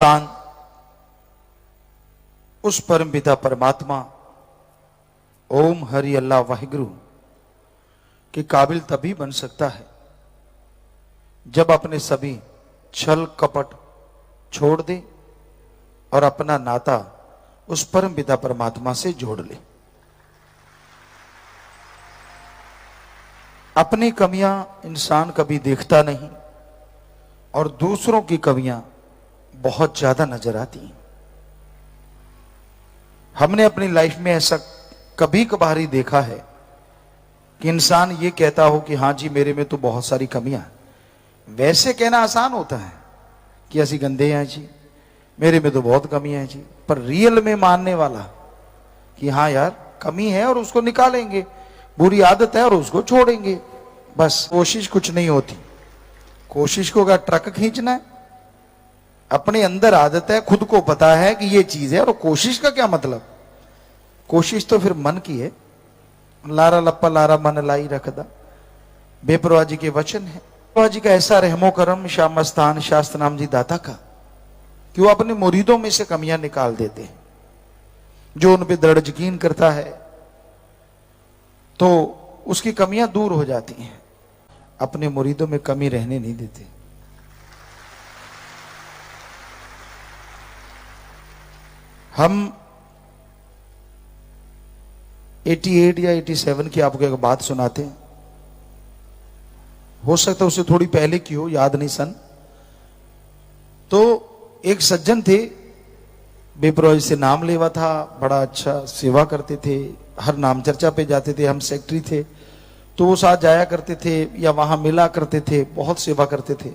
इंसान उस परम पिता परमात्मा ओम हरि अल्लाह वाहिगुरु के काबिल तभी बन सकता है जब अपने सभी छल कपट छोड़ दे और अपना नाता उस परम पिता परमात्मा से जोड़ ले। अपनी कमियां इंसान कभी देखता नहीं और दूसरों की कमियां बहुत ज्यादा नजर आती हैं। हमने अपनी लाइफ में ऐसा कभी कभार ही देखा है कि इंसान ये कहता हो कि हाँ जी मेरे में तो बहुत सारी कमियां हैं। वैसे कहना आसान होता है कि ऐसी गंदे हैं जी, मेरे में तो बहुत कमियां हैं जी, पर रियल में मानने वाला कि हाँ यार कमी है और उसको निकालेंगे, बुरी आदत है और उसको छोड़ेंगे, बस कोशिश कुछ नहीं होती। कोशिश को अगर ट्रक खींचना है, अपने अंदर आदत है, खुद को पता है कि ये चीज है, और कोशिश का क्या मतलब? कोशिश तो फिर मन की है। लारा लप्पा लारा मन लाई रखदा, बेपरवाह जी के वचन है। बेपरवाह जी का ऐसा रहमो करम श्याम स्थान शास्त्र नाम जी दाता का कि वो अपने मुरीदों में से कमियां निकाल देते हैं। जो उन पे दृढ़ यकीन करता है तो उसकी कमियां दूर हो जाती हैं। अपने मुरीदों में कमी रहने नहीं देते। हम 88 या 87 की आपको एक बात सुनाते हैं, हो सकता है उससे थोड़ी पहले की हो, याद नहीं सन। तो एक सज्जन थे, बेपरवाही से नाम लेवा था, बड़ा अच्छा सेवा करते थे, हर नाम चर्चा पे जाते थे, हम सेक्रेटरी थे तो वो साथ जाया करते थे या वहां मिला करते थे, बहुत सेवा करते थे।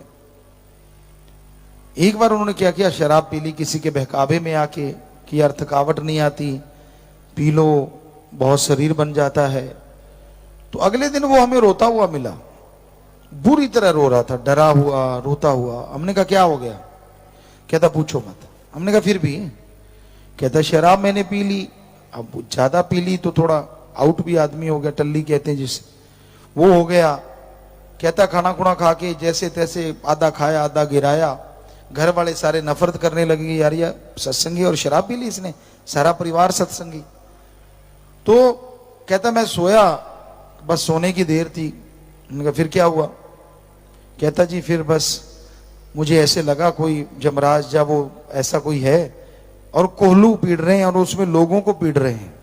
एक बार उन्होंने क्या किया, शराब पी ली किसी के बहकावे में आके कि यार थकावट नहीं आती, पी लो बहुत शरीर बन जाता है। तो अगले दिन वो हमें रोता हुआ मिला, बुरी तरह रो रहा था, डरा हुआ रोता हुआ। हमने कहा क्या हो गया? कहता पूछो मत। हमने कहा फिर भी? कहता शराब मैंने पी ली, अब ज्यादा पी ली तो थोड़ा आउट भी आदमी हो गया, टल्ली कहते हैं जिसे, वो हो गया। कहता खाना खुना खा के जैसे तैसे आधा खाया आधा गिराया, घर वाले सारे नफरत करने लगे, यार ये सत्संगी और शराब पी ली इसने, सारा परिवार सत्संगी। तो कहता मैं सोया, बस सोने की देर थी। मैंने कहा फिर क्या हुआ? कहता जी फिर बस मुझे ऐसे लगा कोई जमराज या वो ऐसा कोई है और कोहलू पीड़ रहे हैं और उसमें लोगों को पीड़ रहे हैं,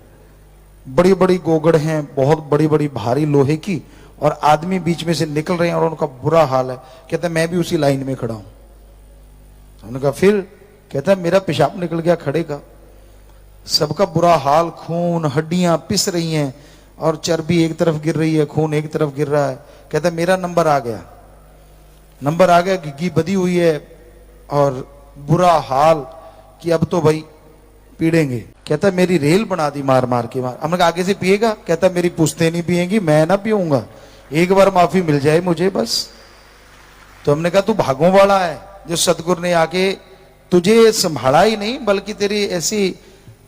बड़ी बड़ी गोगड़ हैं, बहुत बड़ी बड़ी भारी लोहे की, और आदमी बीच में से निकल रहे हैं और उनका बुरा हाल है। कहता मैं भी उसी लाइन में खड़ा हूं। उन्होंने कहा फिर? कहता मेरा पेशाब निकल गया खड़े का, सबका बुरा हाल, खून हड्डियां पिस रही हैं और चर्बी एक तरफ गिर रही है, खून एक तरफ गिर रहा है। कहता मेरा नंबर आ गया, नंबर आ गया, घिग्गी बदी हुई है और बुरा हाल कि अब तो भाई पीड़ेंगे। कहता मेरी रेल बना दी मार मार के मार। हमने कहा आगे से पिएगा? कहता मेरी पुश्ते नहीं पिएंगी, मैं ना पीऊंगा, एक बार माफी मिल जाए मुझे बस। तो हमने कहा तू भागों वाला है जो सतगुरु ने आके तुझे संभाला ही नहीं बल्कि तेरी ऐसी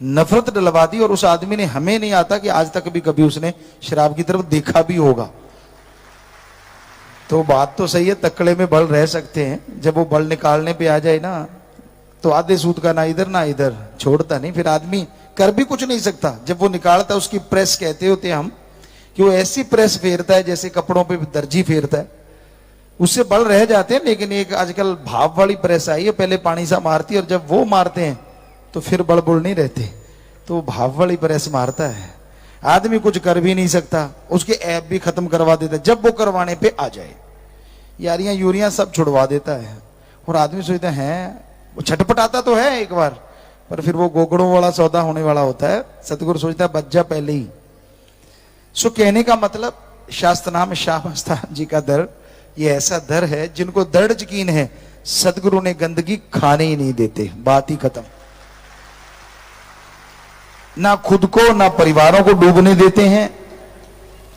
नफरत डलवा दी, और उस आदमी ने, हमें नहीं आता कि आज तक भी कभी उसने शराब की तरफ देखा भी होगा। तो बात तो सही है, तकड़े में बल रह सकते हैं, जब वो बल निकालने पे आ जाए ना तो आधे सूद का ना इधर ना इधर, छोड़ता नहीं, फिर आदमी कर भी कुछ नहीं सकता। जब वो निकालता है उसकी प्रेस कहते होते हैं हम कि वो ऐसी प्रेस फेरता है जैसे कपड़ों पे दर्जी फेरता है, उससे बल रह जाते हैं। लेकिन एक आजकल भाप वाली प्रेस आई है, पहले पानी सा मारती है और जब वो मारते हैं तो फिर बल बुल नहीं रहते, तो भाप वाली प्रेस मारता है, आदमी कुछ कर भी नहीं सकता, उसके ऐप भी खत्म करवा देता है। जब वो करवाने पे आ जाए यारियां यूरियां सब छुड़वा देता है, और आदमी सोचता है, वो छटपटाता तो है एक बार, पर फिर वो गोगड़ों वाला सौदा होने वाला होता है। सतगुरु सोचता है बच जा पहले ही। सो कहने का मतलब, शास्त्र नाम श्याम स्थान जी का दर, ये ऐसा दर है जिनको दृढ़ यकीन है सतगुरु ने गंदगी खाने ही नहीं देते, बात ही खत्म। ना खुद को ना परिवारों को डूबने देते हैं।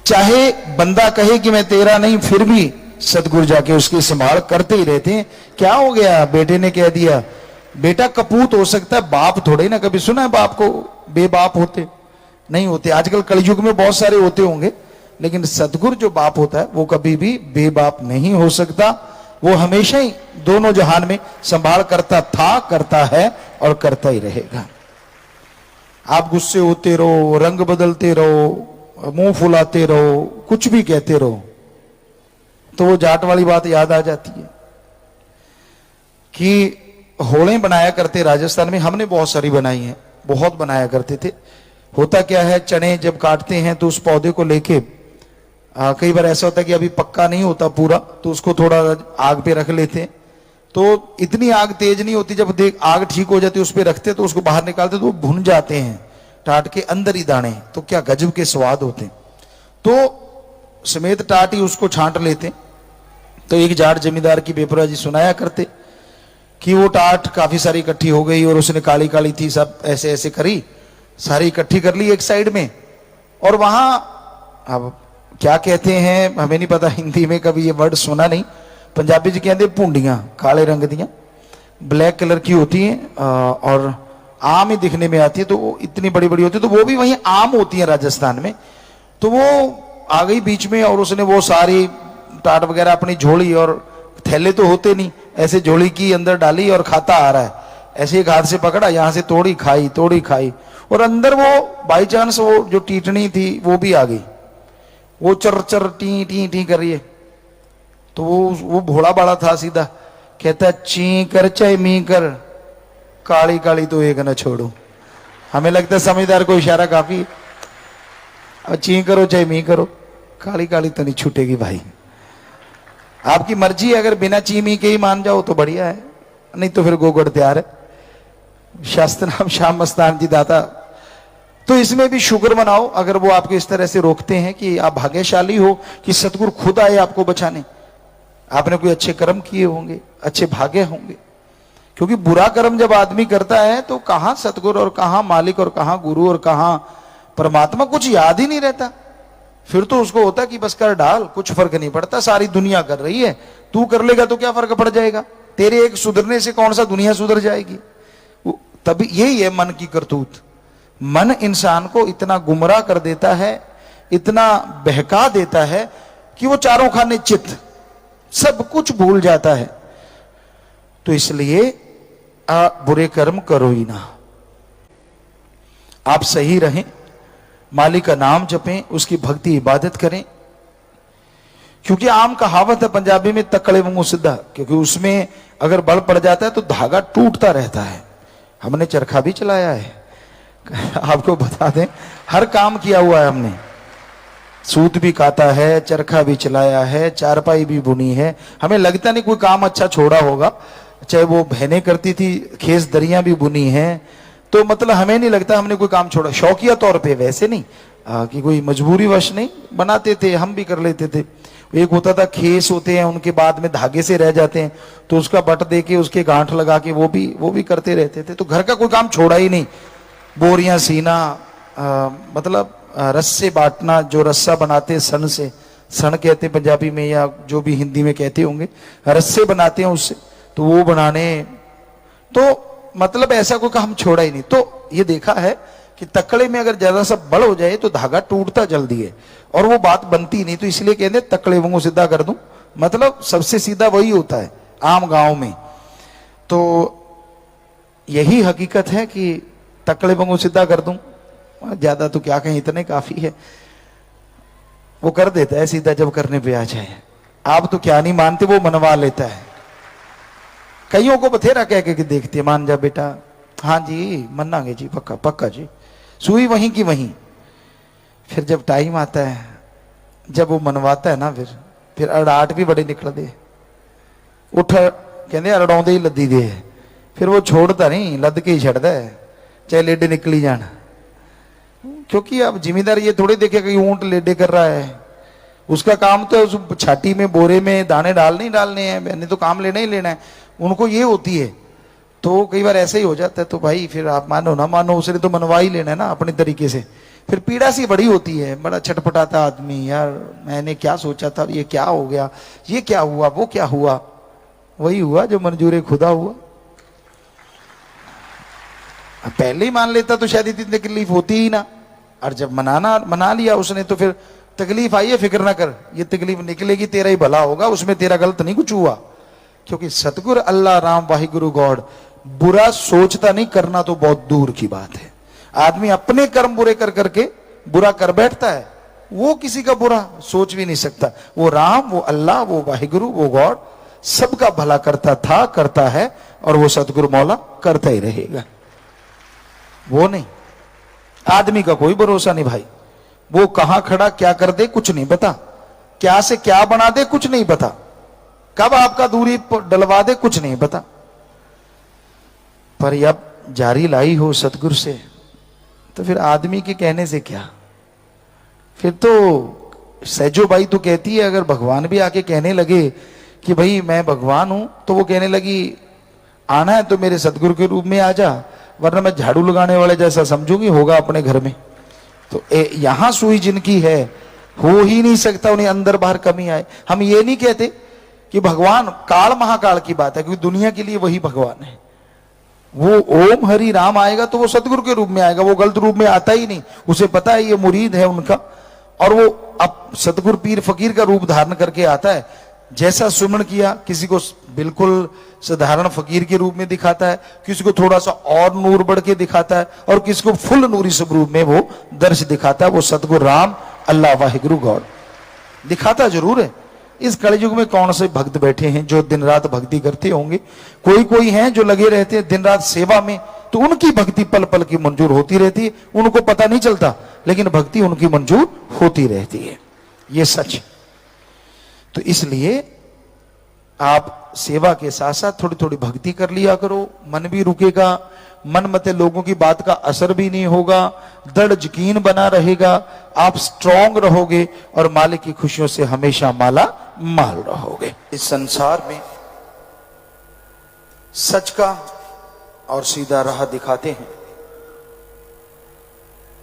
चाहे बंदा कहे कि मैं तेरा नहीं, फिर भी सतगुरु जाके उसकी संभाल करते ही रहते हैं। क्या हो गया? बेटे ने कह दिया, बेटा कपूत हो सकता है, बाप थोड़े ना। कभी सुना है बाप को बेबाप होते? नहीं होते। आजकल कलयुग में बहुत सारे होते होंगे, लेकिन सतगुरु जो बाप होता है वो कभी भी बेबाप नहीं हो सकता। वो हमेशा ही दोनों जहान में संभाल करता था, करता है और करता ही रहेगा। आप गुस्से होते रहो, रंग बदलते रहो, मुंह फुलाते रहो, कुछ भी कहते रहो, तो वो जाट वाली बात याद आ जाती है कि होड़े बनाया करते राजस्थान में, हमने बहुत सारी बनाई हैं, बहुत बनाया करते थे। होता क्या है, चने जब काटते हैं तो उस पौधे को लेके कई बार ऐसा होता है कि अभी पक्का नहीं होता पूरा, तो उसको थोड़ा आग पे रख लेते हैं, तो इतनी आग तेज नहीं होती, जब देख आग ठीक हो जाती है उस पे रखते तो उसको बाहर निकालते तो वो भुन जाते हैं टाट के अंदर ही दाने, तो क्या गजब के स्वाद होते हैं। तो समेत टाट ही उसको छांट लेते। तो एक जाट जमींदार की बेपरा जी सुनाया करते कि वो टाट काफी सारी इकट्ठी हो गई और उसने काली काली थी, सब ऐसे ऐसे करी, सारी इकट्ठी कर ली एक साइड में, और वहां अब क्या कहते हैं हमें नहीं पता, हिंदी में कभी ये वर्ड सुना नहीं, पंजाबी जी कहते भूंडियां, काले रंग दियां, ब्लैक कलर की होती हैं और आम ही दिखने में आती है, तो वो इतनी बड़ी बड़ी होती है, तो वो भी वहीं आम होती है राजस्थान में। तो वो आ गई बीच में और उसने वो सारी टाट वगैरह अपनी झोली, और थैले तो होते नहीं, ऐसे झोली की अंदर डाली और खाता आ रहा है, ऐसे एक हाथ से पकड़ा, यहां से तोड़ी खाई, और अंदर वो बाई चांस वो जो टीटनी थी वो भी आ गई, वो चर चर टी टी टी कर रही है। तो वो भोला बाड़ा था, सीधा कहता ची कर चाहे मी कर, काली काली तो एक न छोड़ो। हमें लगता है समझदार को इशारा काफी, अब ची करो चाहे मी करो, काली काली तो नहीं छूटेगी भाई। आपकी मर्जी है, अगर बिना ची मी के ही मान जाओ तो बढ़िया है, नहीं तो फिर गोगड़ तैयार है। शास्त्र नाम श्याम मस्तान जी दाता। तो इसमें भी शुक्र मनाओ अगर वो आपको इस तरह से रोकते हैं कि आप भाग्यशाली हो कि सतगुरु खुद आए आपको बचाने, आपने कोई अच्छे कर्म किए होंगे, अच्छे भाग्य होंगे। क्योंकि बुरा कर्म जब आदमी करता है तो कहां सतगुरु और कहां मालिक और कहां गुरु और कहां परमात्मा, कुछ याद ही नहीं रहता। फिर तो उसको होता कि बस कर डाल, कुछ फर्क नहीं पड़ता, सारी दुनिया कर रही है, तू कर लेगा तो क्या फर्क पड़ जाएगा, तेरे एक सुधरने से कौन सा दुनिया सुधर जाएगी। तभी यही है मन की करतूत। मन इंसान को इतना गुमराह कर देता है, इतना बहका देता है कि वो चारों खाने चित्त सब कुछ भूल जाता है। तो इसलिए बुरे कर्म करो ही ना, आप सही रहें, मालिक का नाम जपें, उसकी भक्ति इबादत करें। क्योंकि आम कहावत है पंजाबी में तकड़े वांगू सीधा, क्योंकि उसमें अगर बल पड़ जाता है तो धागा टूटता रहता है। हमने चरखा भी चलाया है, आपको बता दें, हर काम किया हुआ है हमने, सूत भी काता है, चरखा भी चलाया है, चारपाई भी बुनी है। हमें लगता नहीं कोई काम अच्छा छोड़ा होगा, चाहे वो बहनें करती थी, खेस दरियां भी बुनी है, तो मतलब हमें नहीं लगता हमने कोई काम छोड़ा, शौकिया तौर पे, वैसे नहीं कि कोई मजबूरी वश नहीं, बनाते थे, हम भी कर लेते थे। एक होता था खेस होते हैं, उनके बाद में धागे से रह जाते हैं, तो उसका बट दे के उसके गांठ लगा के वो भी करते रहते थे। तो घर का कोई काम छोड़ा ही नहीं, बोरियां सीना, मतलब रस्से बांटना, जो रस्सा बनाते सन से, सन कहते हैं पंजाबी में या जो भी हिंदी में कहते होंगे, रस्से बनाते हैं उससे, तो वो बनाने, तो मतलब ऐसा कोई काम छोड़ा ही नहीं। तो ये देखा है कि तकड़े में अगर ज्यादा सा बल हो जाए तो धागा टूटता जल्दी है और वो बात बनती नहीं। तो इसलिए कहते हैं तकड़े वांगू सीधा कर दूं, मतलब सबसे सीधा वही होता है आम गांव में। तो यही हकीकत है कि तकड़े वांगू सीधा कर दूं, ज्यादा तो क्या कहें, इतने काफी है। वो कर देता है सीधा जब करने पे आ जाए। आप तो क्या नहीं मानते, वो मनवा लेता है। कईयों को बथेरा कह के देखते हैं, मान जा बेटा, हाँ जी मनांगे जी, पक्का पक्का जी, सुई वहीं की वहीं। फिर जब टाइम आता है, जब वो मनवाता है ना, फिर अड़ाट भी बड़े निकल दे, उठ कहते अड़ाउंदे ही लद्दी दे, फिर वो छोड़ता नहीं, लद के ही छड़ता है, चाहे लेडे निकली जान। क्योंकि अब जिम्मेदार ये थोड़ी देखे कि ऊंट लेडे कर रहा है, उसका काम तो उस छाती में बोरे में दाने डालने ही डालने हैं, मैंने तो काम लेना ही लेना है, उनको ये होती है। तो कई बार ऐसे ही हो जाता है, तो भाई फिर आप मानो ना मानो, उसने तो मनवा ही लेना है ना अपने तरीके से। फिर पीड़ा सी बड़ी होती है, बड़ा छटपटाता आदमी, यार मैंने क्या सोचा था, ये क्या हो गया, ये क्या हुआ, वो क्या हुआ, वही हुआ जो मंजूर खुदा हुआ। पहले ही मान लेता तो शायद इतनी तकलीफ होती ही ना, और जब मना लिया उसने तो फिर तकलीफ आई है, फिक्र ना कर, ये तकलीफ निकलेगी, तेरा ही भला होगा, उसमें तेरा गलत नहीं कुछ हुआ। क्योंकि सतगुरु अल्लाह राम वाहिगुरु गॉड बुरा सोचता नहीं, करना तो बहुत दूर की बात है। आदमी अपने कर्म बुरे कर करके बुरा कर बैठता है, वो किसी का बुरा सोच भी नहीं सकता। वो राम, वो अल्लाह, वो वाहिगुरु, वो गॉड सबका भला करता था, करता है, और वो सतगुरु मौला करता ही रहेगा। वो नहीं, आदमी का कोई भरोसा नहीं भाई। वो कहां खड़ा क्या कर दे कुछ नहीं पता, क्या से क्या बना दे कुछ नहीं पता, कब आपका दूरी डलवा दे कुछ नहीं पता। पर जब जारी लाई हो सतगुरु से, तो फिर आदमी के कहने से क्या, फिर तो सहजो बाई तो कहती है, अगर भगवान भी आके कहने लगे कि भाई मैं भगवान हूं, तो वो कहने लगी आना है तो मेरे सतगुरु के रूप में आ जा, वरना मैं झाड़ू लगाने वाले जैसा समझूंगी, होगा अपने घर में। तो यहां सुई जिनकी है, हो ही नहीं सकता उन्हें अंदर बाहर कमी आए। हम ये नहीं कहते कि भगवान काल महाकाल की बात है, क्योंकि दुनिया के लिए वही भगवान है। वो ओम हरि राम आएगा तो वो सतगुरु के रूप में आएगा, वो गलत रूप में आता ही नहीं। उसे पता है ये मुरीद है उनका, और वो अब सतगुरु पीर फकीर का रूप धारण करके आता है। जैसा सुमन किया, किसी को बिल्कुल साधारण फकीर के रूप में दिखाता है, किसी को थोड़ा सा और नूर बढ़ के दिखाता है, और किसी को फुल नूरी स्वरूप में वो दर्श दिखाता है। वो सतगुरु राम अल्लाह वाहिगुरु गॉड दिखाता जरूर है। इस कलयुग में कौन से भक्त बैठे हैं जो दिन रात भक्ति करते होंगे? कोई हैं जो लगे रहते हैं दिन रात सेवा में, तो उनकी भक्ति पल पल की मंजूर होती रहती है, उनको पता नहीं चलता, लेकिन भक्ति उनकी मंजूर होती रहती है। ये सच। तो इसलिए आप सेवा के साथ साथ थोड़ी थोड़ी भक्ति कर लिया करो, मन भी रुकेगा, मन मते लोगों की बात का असर भी नहीं होगा, दृढ़ यकीन बना रहेगा, आप स्ट्रांग रहोगे, और मालिक की खुशियों से हमेशा माला माल रहोगे। इस संसार में सच का और सीधा राह दिखाते हैं।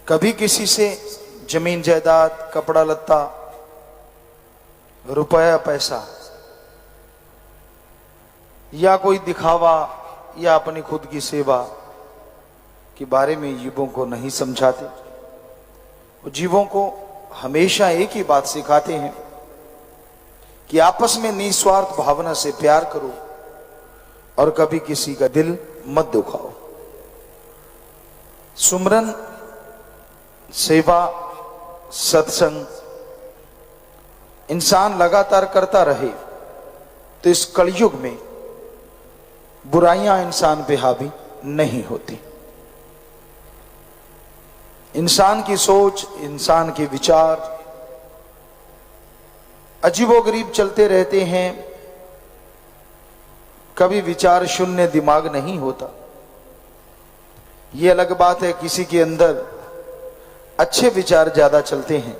कभी किसी से जमीन जायदाद, कपड़ा लत्ता, रुपया पैसा, या कोई दिखावा, या अपनी खुद की सेवा के बारे में जीवों को नहीं समझाते। वो जीवों को हमेशा एक ही बात सिखाते हैं कि आपस में निस्वार्थ भावना से प्यार करो, और कभी किसी का दिल मत दुखाओ। सुमरन, सेवा, सत्संग इंसान लगातार करता रहे तो इस कलयुग में बुराइयां इंसान पे हावी नहीं होती। इंसान की सोच, इंसान के विचार अजीबोगरीब चलते रहते हैं। कभी विचार शून्य दिमाग नहीं होता। यह अलग बात है किसी के अंदर अच्छे विचार ज्यादा चलते हैं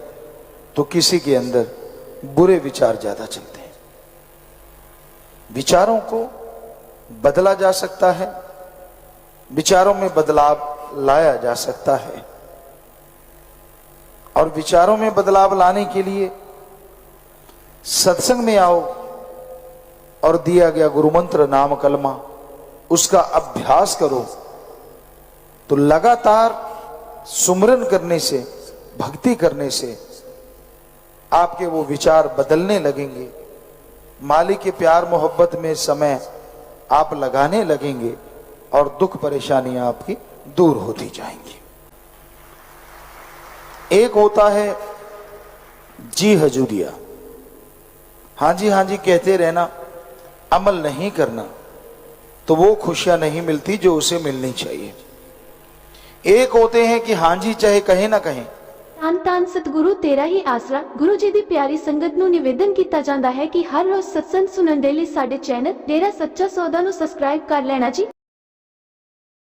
तो किसी के अंदर बुरे विचार ज्यादा चलते हैं। विचारों को बदला जा सकता है, विचारों में बदलाव लाया जा सकता है, और विचारों में बदलाव लाने के लिए सत्संग में आओ और दिया गया गुरु मंत्र नाम कलमा उसका अभ्यास करो, तो लगातार सुमरन करने से, भक्ति करने से आपके वो विचार बदलने लगेंगे। मालिक के प्यार मोहब्बत में समय आप लगाने लगेंगे, और दुख परेशानियां आपकी दूर होती जाएंगी। एक होता है जी हजूरिया, हाँ जी कहते रहना, अमल नहीं करना, तो वो खुशियां नहीं मिलती जो उसे मिलनी चाहिए। एक होते हैं कि हाँ जी चाहे कहे ना कहें। ਧੰਨ ਧੰਨ ਸਤਿਗੁਰੂ ਤੇਰਾ ਹੀ ਆਸਰਾ। ਗੁਰੂ ਜੀ ਦੀ ਪਿਆਰੀ ਸੰਗਤ ਨੂੰ ਨਿਵੇਦਨ ਕੀਤਾ ਜਾਂਦਾ ਹੈ ਕਿ ਹਰ ਰੋਜ਼ ਸਤਸੰਗ ਸੁਣਨ ਦੇ ਲਈ ਸਾਡੇ ਚੈਨਲ ਡੇਰਾ ਸੱਚਾ ਸੌਦਾ ਨੂੰ ਸਬਸਕ੍ਰਾਈਬ ਕਰ ਲੈਣਾ ਜੀ।